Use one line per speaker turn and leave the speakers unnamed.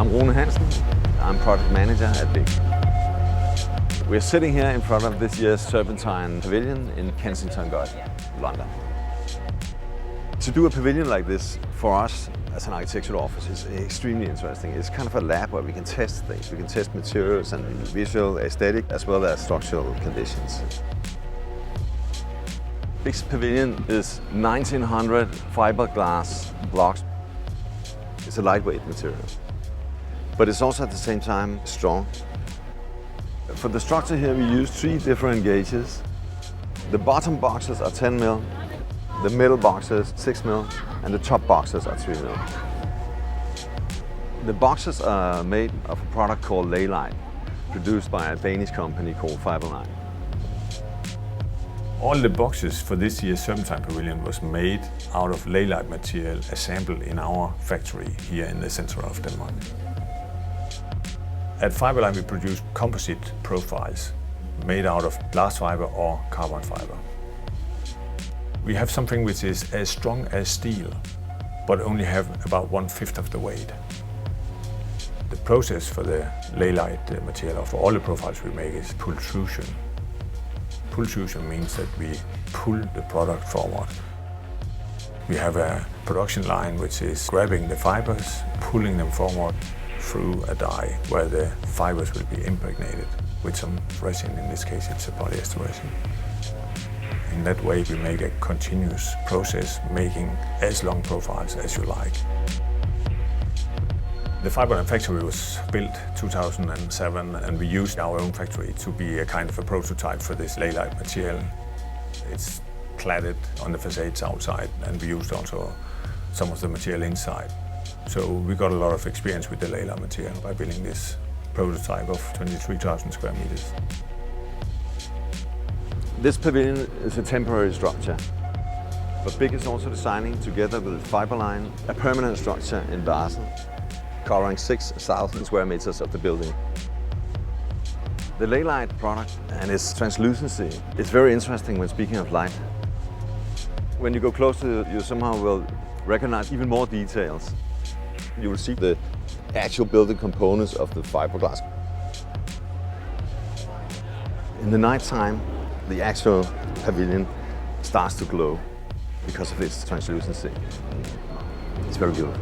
I'm Rune Hansen. I'm product manager at Big. We're sitting here in front of this year's Serpentine Pavilion in Kensington Gardens, London. To do a pavilion like this, for us as an architectural office, is extremely interesting. It's kind of a lab where we can test things. We can test materials and visual, aesthetic, as well as structural conditions. Big's pavilion is 1900 fiberglass blocks. It's a lightweight material, but it's also at the same time strong. For the structure here, we use 3 different gauges. The bottom boxes are 10 mil, the middle boxes 6 mil, and the top boxes are 3 mil. The boxes are made of a product called Leylight, produced by a Danish company called Fiberline.
All the boxes for this year's Serpentine Pavilion was made out of Leylight material assembled in our factory here in the center of Denmark. At Fiberline we produce composite profiles made out of glass fiber or carbon fiber. We have something which is as strong as steel, but only have about 1/5 of the weight. The process for the Leylight material for all the profiles we make is pultrusion. Pultrusion means that we pull the product forward. We have a production line which is grabbing the fibers, pulling them forward through a die where the fibers will be impregnated with some resin. In this case it's a polyester resin. In that way we make a continuous process, making as long profiles as you like. The Fiberline factory was built 2007 and we used our own factory to be a kind of a prototype for this Leylight material. It's cladded on the facades outside and we used also some of the material inside. So we got a lot of experience with the Leylight material by building this prototype of 23,000 square meters.
This pavilion is a temporary structure, but Big is also designing, together with Fiberline, a permanent structure in Dezeen, covering 6,000 square meters of the building. The Leylight product and its translucency is very interesting when speaking of light. When you go close to it, you somehow will recognize even more details. You will see the actual building components of the fiberglass. In the night time, the actual pavilion starts to glow because of its translucency. It's very beautiful.